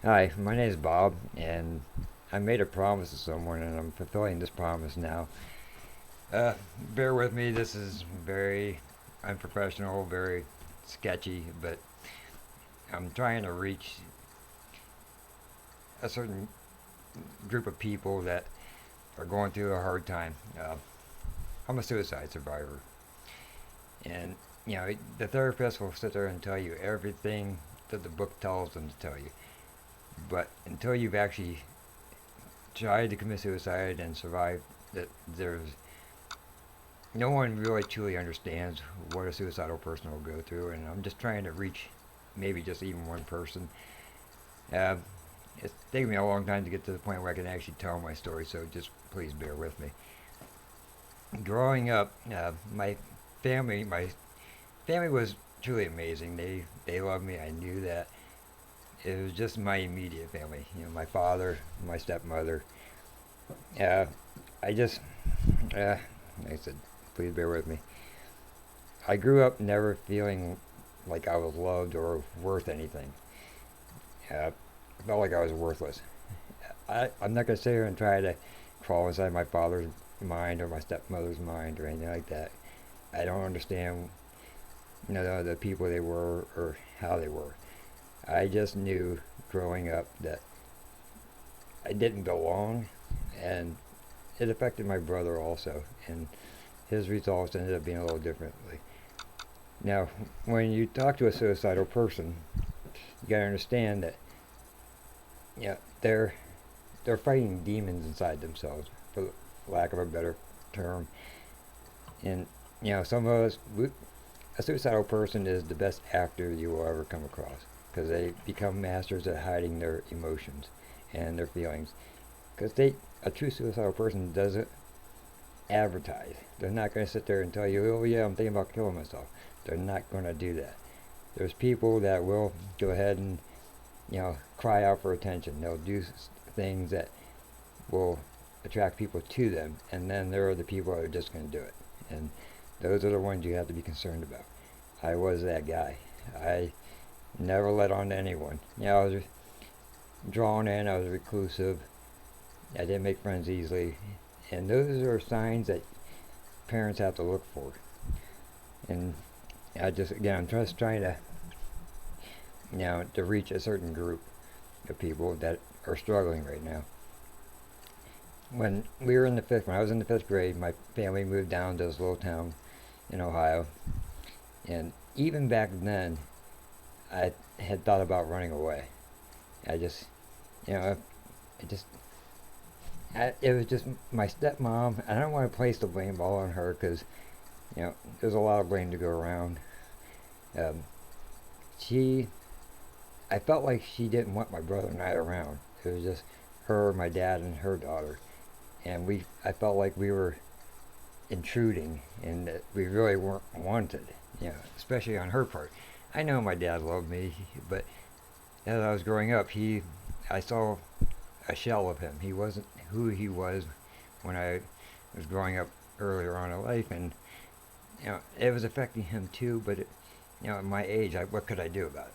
Hi, my name is Bob, and I made a promise to someone, and I'm fulfilling this promise now. Bear with me, this is very unprofessional, very sketchy, but I'm trying to reach a certain group of people that are going through a hard time. I'm a suicide survivor, and the therapist will sit there and tell you everything that the book tells them to tell you, but until you've actually tried to commit suicide and survived, that there's no one really truly understands what a suicidal person will go through, and I'm just trying to reach maybe just even one person. Uh, it's taken me a long time to get to the point where I can actually tell my story, so just please bear with me. Growing up, my family was truly amazing. They loved me. I knew that. It was just my immediate family. My father, my stepmother. Uh, I just, like I said, please bear with me. I grew up never feeling like I was loved or worth anything. I felt like I was worthless. I'm not going to sit here and try to crawl inside my father's mind or my stepmother's mind or anything like that. I don't understand, the people they were or how they were. I just knew growing up that I didn't belong, and it affected my brother also, and his results ended up being a little differently. Now, when you talk to a suicidal person, you gotta understand that they're fighting demons inside themselves, for lack of a better term. And some of us, a suicidal person is the best actor you will ever come across because they become masters at hiding their emotions and their feelings. Because a true suicidal person doesn't advertise. They're not going to sit there and tell you, "Oh yeah, I'm thinking about killing myself." They're not going to do that. There's people that will go ahead and cry out for attention. They'll do things that will attract people to them, and then there are the people that are just going to do it, and those are the ones you have to be concerned about. I was that guy. I never let on to anyone. I was drawn in. I was reclusive. I didn't make friends easily, and those are signs that parents have to look for. And I'm just trying to to reach a certain group of people that are struggling right now. When I was in the fifth grade, my family moved down to this little town in Ohio, and even back then, I had thought about running away. I just, you know, I just, it was just my stepmom. I don't want to place the blame all on her because, there's a lot of blame to go around. Um, she, I felt like she didn't want my brother and I around. It was just her, my dad, and her daughter, and I felt like we were intruding and that we really weren't wanted. Especially on her part. I know my dad loved me, but as I was growing up, I saw a shell of him. He wasn't who he was when I was growing up earlier on in life, and it was affecting him too. But at my age, what could I do about it?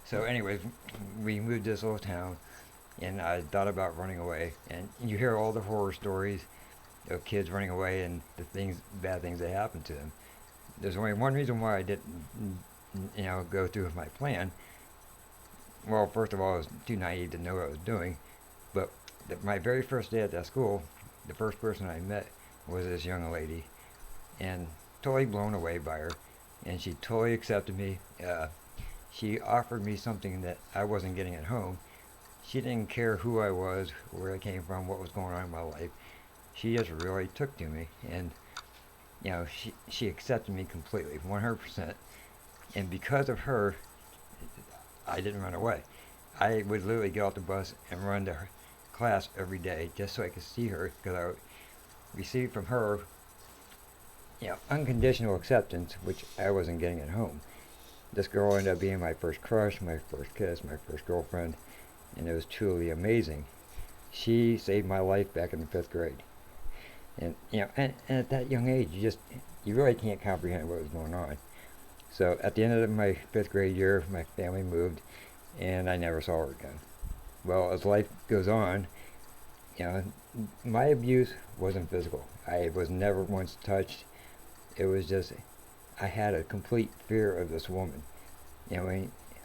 So, anyways, we moved to this little town, and I thought about running away. And you hear all the horror stories of kids running away and the bad things that happen to them. There's only one reason why I didn't, go through with my plan. Well, first of all, I was too naive to know what I was doing. But my very first day at that school, the first person I met was this young lady, and totally blown away by her, and she totally accepted me. She offered me something that I wasn't getting at home. She didn't care who I was, where I came from, what was going on in my life. She just really took to me, and she accepted me completely, 100%. And because of her, I didn't run away. I would literally get off the bus and run to her class every day just so I could see her because I received from her, unconditional acceptance, which I wasn't getting at home. This girl ended up being my first crush, my first kiss, my first girlfriend, and it was truly amazing. She saved my life back in the fifth grade. And and at that young age, you really can't comprehend what was going on. So at the end of my fifth grade year, my family moved, and I never saw her again. Well, as life goes on, you know, my abuse wasn't physical. I was never once touched. It was just I had a complete fear of this woman.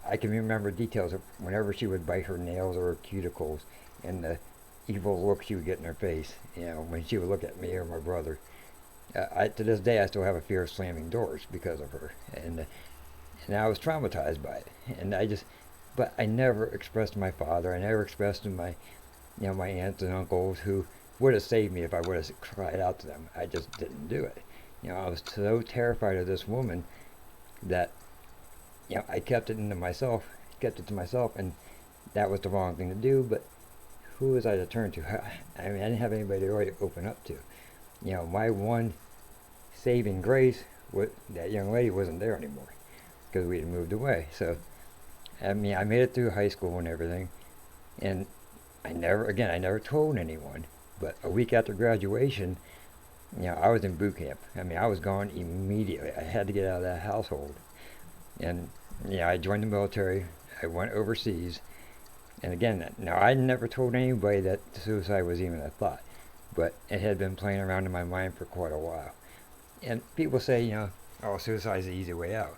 I can remember details of whenever she would bite her nails or her cuticles, and the evil look she would get in her face. When she would look at me or my brother. To this day, I still have a fear of slamming doors because of her, and I was traumatized by it. But I never expressed to my father. I never expressed to my aunts and uncles who would have saved me if I would have cried out to them. I just didn't do it. I was so terrified of this woman that I kept it to myself, and that was the wrong thing to do. But who was I to turn to? I mean, I didn't have anybody to really open up to. My one saving grace was that young lady wasn't there anymore because we had moved away. So, I mean, I made it through high school and everything, and I never told anyone. But a week after graduation, I was in boot camp. I mean, I was gone immediately. I had to get out of that household. And, I joined the military. I went overseas. And again, now I never told anybody that suicide was even a thought. But it had been playing around in my mind for quite a while. And people say, oh, suicide is the easy way out.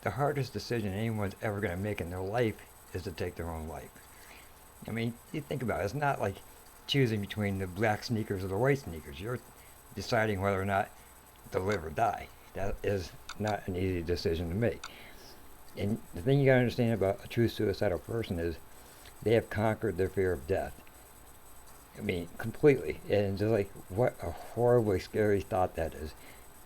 The hardest decision anyone's ever going to make in their life is to take their own life. I mean, you think about it. It's not like choosing between the black sneakers or the white sneakers. You're deciding whether or not to live or die. That is not an easy decision to make. And the thing you gotta understand about a true suicidal person is they have conquered their fear of death. I mean, completely. And just like, what a horribly scary thought that is.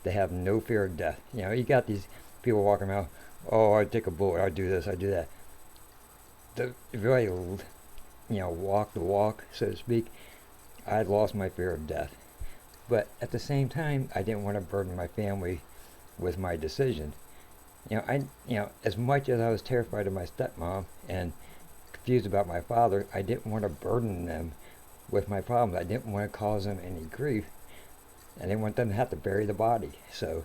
They have no fear of death. You got these people walking around, oh, I'd take a bullet, I'd do this, I'd do that. The really, walk the walk, so to speak, I'd lost my fear of death. But at the same time, I didn't want to burden my family with my decision. As much as I was terrified of my stepmom and confused about my father, I didn't want to burden them with my problems. I didn't want to cause them any grief. I didn't want them to have to bury the body. So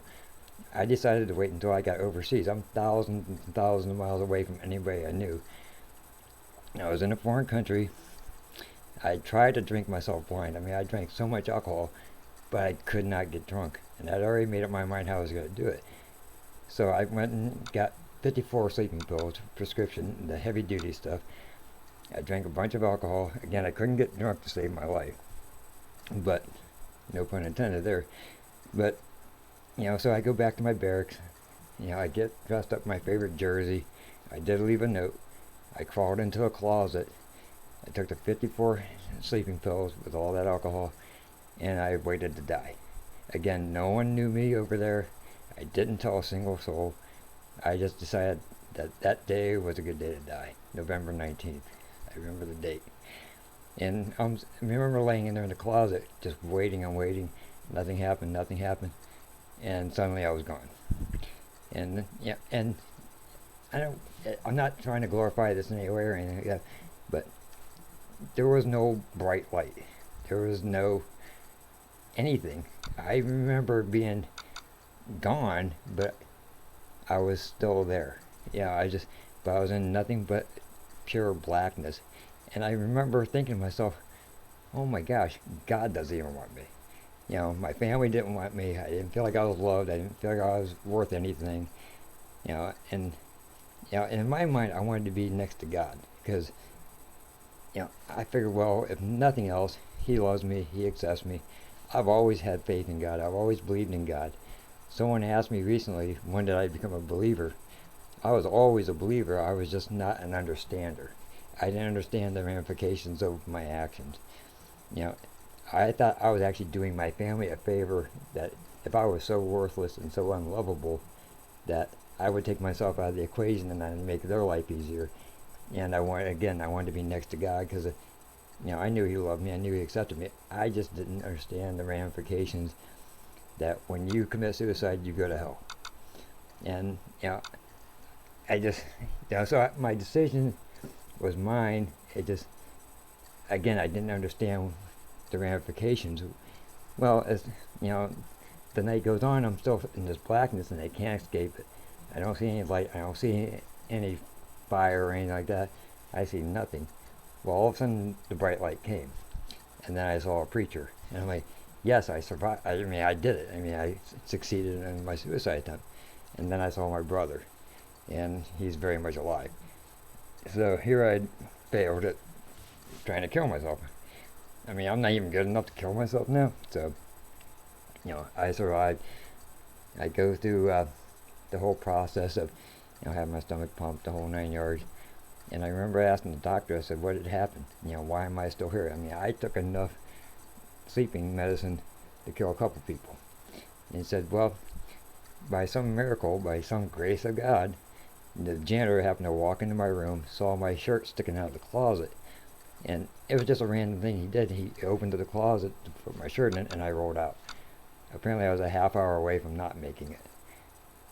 I decided to wait until I got overseas. I'm thousands and thousands of miles away from anybody I knew. I was in a foreign country. I tried to drink myself blind. I mean, I drank so much alcohol, but I could not get drunk. And I'd already made up my mind how I was going to do it. So I went and got 54 sleeping pills, prescription, the heavy duty stuff. I drank a bunch of alcohol. Again, I couldn't get drunk to save my life. But, no pun intended there. But, so I go back to my barracks. I get dressed up in my favorite jersey. I did leave a note. I crawled into a closet. I took the 54 sleeping pills with all that alcohol, and I waited to die. Again, no one knew me over there. I didn't tell a single soul. I just decided that day was a good day to die. November 19th. I remember the date. And I remember laying in there in the closet, just waiting and waiting. Nothing happened. And suddenly I was gone. And, and I'm not trying to glorify this in any way or anything like that, but there was no bright light. There was no anything. I remember being gone, but I was still there. But I was in nothing but pure blackness. And I remember thinking to myself, oh my gosh, God doesn't even want me. My family didn't want me. I didn't feel like I was loved. I didn't feel like I was worth anything. And in my mind, I wanted to be next to God because, I figured, well, if nothing else, He loves me, He accepts me. I've always had faith in God. I've always believed in God. Someone asked me recently, when did I become a believer? I was always a believer. I was just not an understander. I didn't understand the ramifications of my actions. I thought I was actually doing my family a favor, that if I was so worthless and so unlovable, that I would take myself out of the equation and then make their life easier. And I wanted to be next to God because, I knew He loved me. I knew He accepted me. I just didn't understand the ramifications that when you commit suicide, you go to hell. And, so my decision was mine. It just, again, I didn't understand the ramifications. Well, as, the night goes on, I'm still in this blackness and I can't escape it. I don't see any light. I don't see any fire or anything like that. I see nothing. Well, all of a sudden, the bright light came. And then I saw a preacher. And I'm like, yes, I survived. I mean, I did it. I mean, I succeeded in my suicide attempt. And then I saw my brother. And he's very much alive. So here I failed at trying to kill myself. I mean, I'm not even good enough to kill myself now. So, I survived. I go through the whole process of, having my stomach pumped, the whole 9 yards. And I remember asking the doctor, I said, what had happened? Why am I still here? I mean, I took enough sleeping medicine to kill a couple people. And he said, well, by some miracle, by some grace of God, the janitor happened to walk into my room, saw my shirt sticking out of the closet. And it was just a random thing he did. He opened the closet to put my shirt in, and I rolled out. Apparently, I was a half hour away from not making it.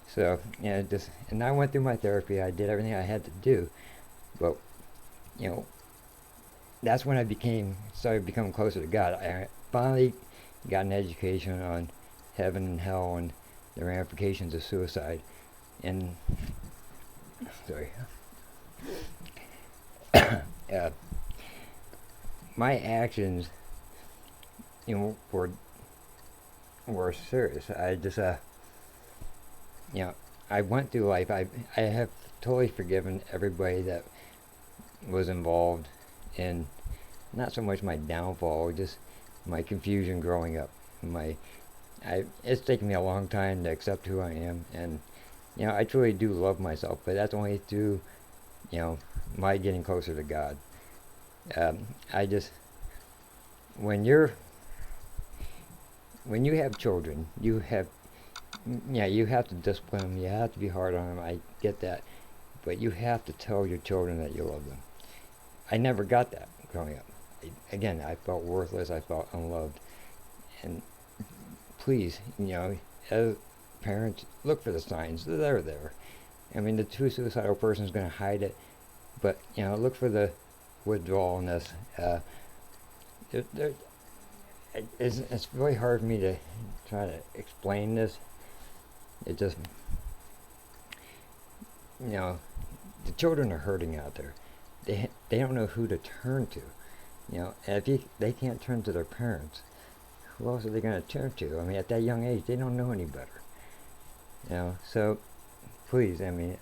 So, and I went through my therapy. I did everything I had to do. But, that's when I started becoming closer to God. I finally got an education on heaven and hell and the ramifications of suicide. And, sorry. My actions, were serious. I just, I went through life. I have totally forgiven everybody that was involved in not so much my downfall, just my confusion growing up. It's taken me a long time to accept who I am, and I truly do love myself, but that's only through my getting closer to God. When you have children, you have to discipline them. You have to be hard on them. I get that, but you have to tell your children that you love them. I never got that growing up. I felt worthless. I felt unloved. And please, as parents, look for the signs. They're there. I mean, the true suicidal person is going to hide it, but look for the withdrawalness. It's really hard for me to try to explain this. It just, the children are hurting out there. They don't know who to turn to. And if they can't turn to their parents, who else are they going to turn to? I mean, at that young age, they don't know any better. So please, I mean,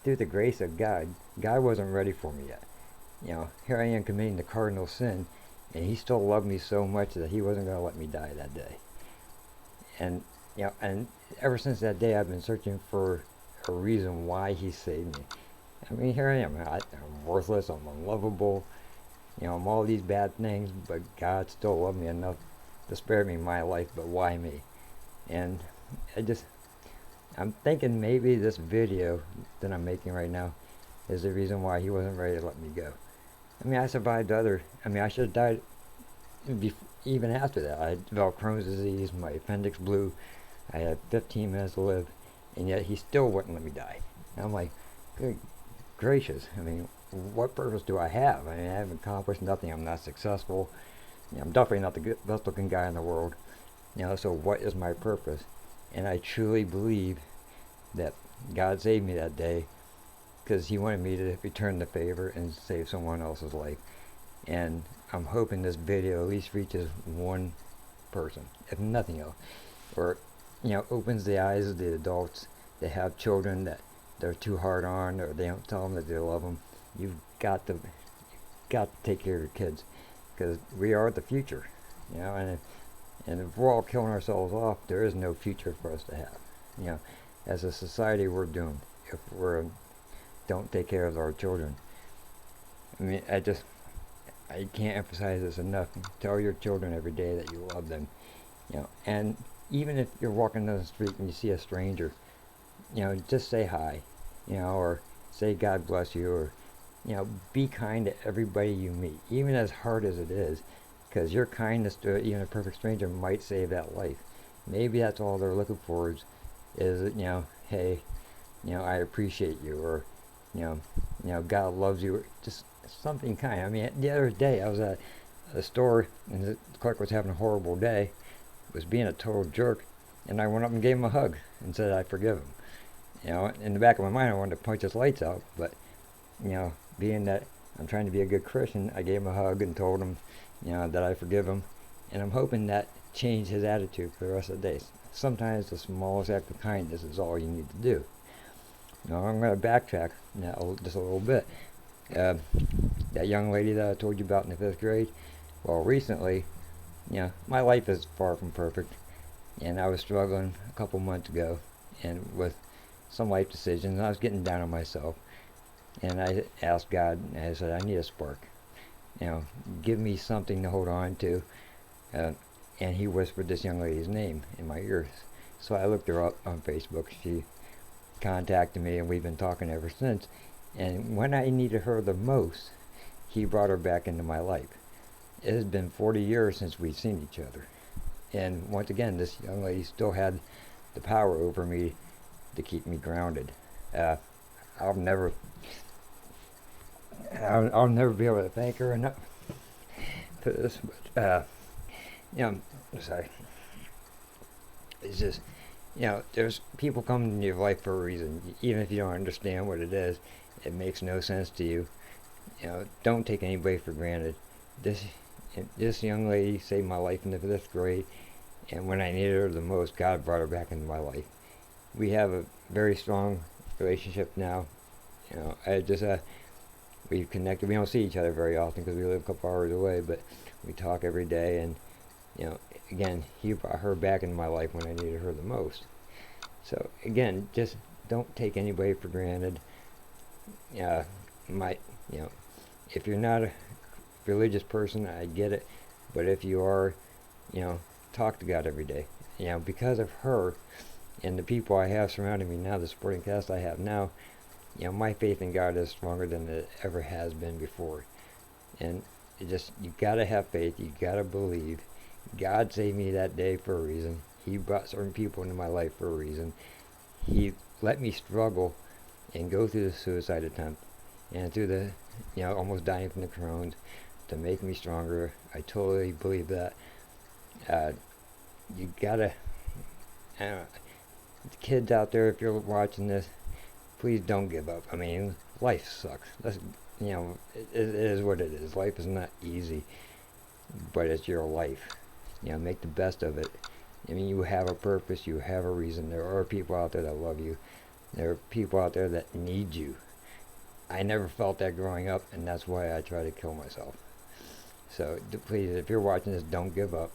through the grace of God, God wasn't ready for me yet. Here I am committing the cardinal sin, and He still loved me so much that He wasn't going to let me die that day. And and ever since that day, I've been searching for a reason why He saved me. I mean, here I am. I'm worthless. I'm unlovable. I'm all these bad things, but God still loved me enough to spare me my life. But why me? And I'm thinking maybe this video that I'm making right now is the reason why He wasn't ready to let me go. I mean, I survived I should have died even after that. I developed Crohn's disease. My appendix blew. I had 15 minutes to live, and yet He still wouldn't let me die. And I'm like, good gracious. I mean, what purpose do I have? I mean, I haven't accomplished nothing. I'm not successful. I'm definitely not the best looking guy in the world. So what is my purpose? And I truly believe that God saved me that day because He wanted me to return the favor and save someone else's life. And I'm hoping this video at least reaches one person, if nothing else. Or, opens the eyes of the adults that have children that they're too hard on, or they don't tell them that they love them. You've got to take care of your kids, because we are the future, and if we're all killing ourselves off, there is no future for us to have. As a society, we're doomed if we don't take care of our children. I mean, I can't emphasize this enough. Tell your children every day that you love them, and even if you're walking down the street and you see a stranger, just say hi, or say God bless you, or be kind to everybody you meet, even as hard as it is, because your kindness to even a perfect stranger might save that life. Maybe that's all they're looking for is hey, I appreciate you, or God loves you, just something kind. I mean, the other day I was at a store and the clerk was having a horrible day, was being a total jerk, and I went up and gave him a hug and said I forgive him. In the back of my mind I wanted to punch his lights out, but being that I'm trying to be a good Christian. I gave him a hug and told him, that I forgive him, and I'm hoping that changed his attitude for the rest of the day. Sometimes the smallest act of kindness is all you need to do. Now I'm going to backtrack now just a little bit. That young lady that I told you about in the 5th grade, well, recently, my life is far from perfect, and I was struggling a couple months ago, and with some life decisions, and I was getting down on myself, and I asked God, and I said, I need a spark, give me something to hold on to, and he whispered this young lady's name in my ears. So I looked her up on Facebook. She contacted me, and we've been talking ever since. And when I needed her the most, he brought her back into my life. It has been 40 years since we've seen each other. And once again, this young lady still had the power over me to keep me grounded. I'll never be able to thank her enough for this. But, sorry. It's just, there's people coming into your life for a reason. Even if you don't understand what it is, it makes no sense to you. Don't take anybody for granted. This young lady saved my life in the 5th grade, and when I needed her the most, God brought her back into my life. We have a very strong relationship now. We've connected. We don't see each other very often because we live a couple hours away, but we talk every day, and again, he brought her back into my life when I needed her the most. So again, just don't take anybody for granted. If you're not a religious person, I get it, but if you are, talk to God every day. Because of her and the people I have surrounding me now, the supporting cast I have now, my faith in God is stronger than it ever has been before. And you gotta have faith. You gotta believe. God saved me that day for a reason. He brought certain people into my life for a reason. He let me struggle and go through the suicide attempt and through the, almost dying from the Crohn's to make me stronger. I totally believe that. You gotta, the kids out there, if you're watching this, please don't give up. I mean, life sucks. It is what it is. Life is not easy, but it's your life. Make the best of it. I mean, you have a purpose, you have a reason. There are people out there that love you. There are people out there that need you. I never felt that growing up, and that's why I try to kill myself. So please, if you're watching this, don't give up.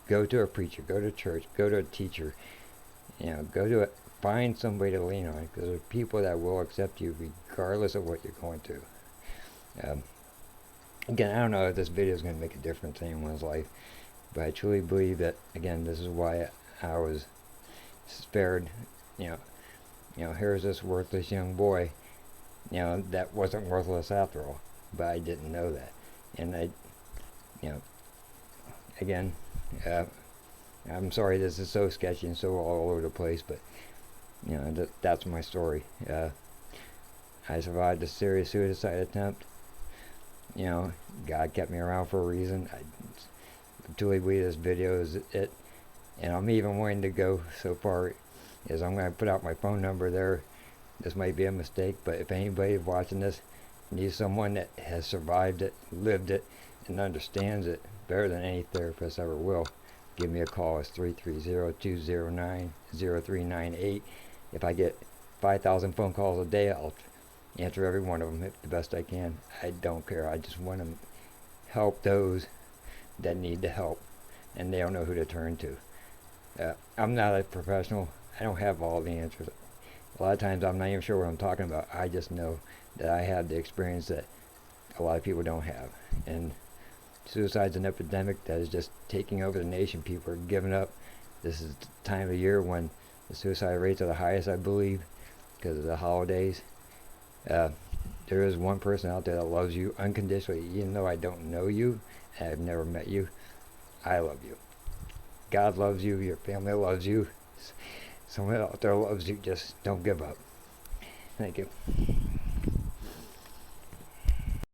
Go to a preacher, go to church, go to a teacher. Find somebody to lean on, because there's people that will accept you regardless of what you're going through. Again, I don't know if this video is going to make a difference in anyone's life, but I truly believe that, again, this is why I was spared. Here's this worthless young boy, that wasn't worthless after all, but I didn't know that. And again, I'm sorry this is so sketchy and so all over the place, but, that's my story. I survived a serious suicide attempt. God kept me around for a reason. I truly believe this video is it. And I'm even willing to go so far as I'm going to put out my phone number there. This might be a mistake, but if anybody watching this needs someone that has survived it, lived it, and understands it better than any therapist ever will, give me a call. It's 330-209-0398. If I get 5,000 phone calls a day, I'll answer every one of them the best I can. I don't care. I just want to help those that need the help, and they don't know who to turn to. I'm not a professional. I don't have all the answers. A lot of times I'm not even sure what I'm talking about. I just know that I have the experience that a lot of people don't have. And suicide's an epidemic that is just taking over the nation. People are giving up. This is the time of year when the suicide rates are the highest, I believe, because of the holidays. There is one person out there that loves you unconditionally, even though I don't know you and I've never met you. I love you. God loves you. Your family loves you. Someone out there loves you. Just don't give up. Thank you.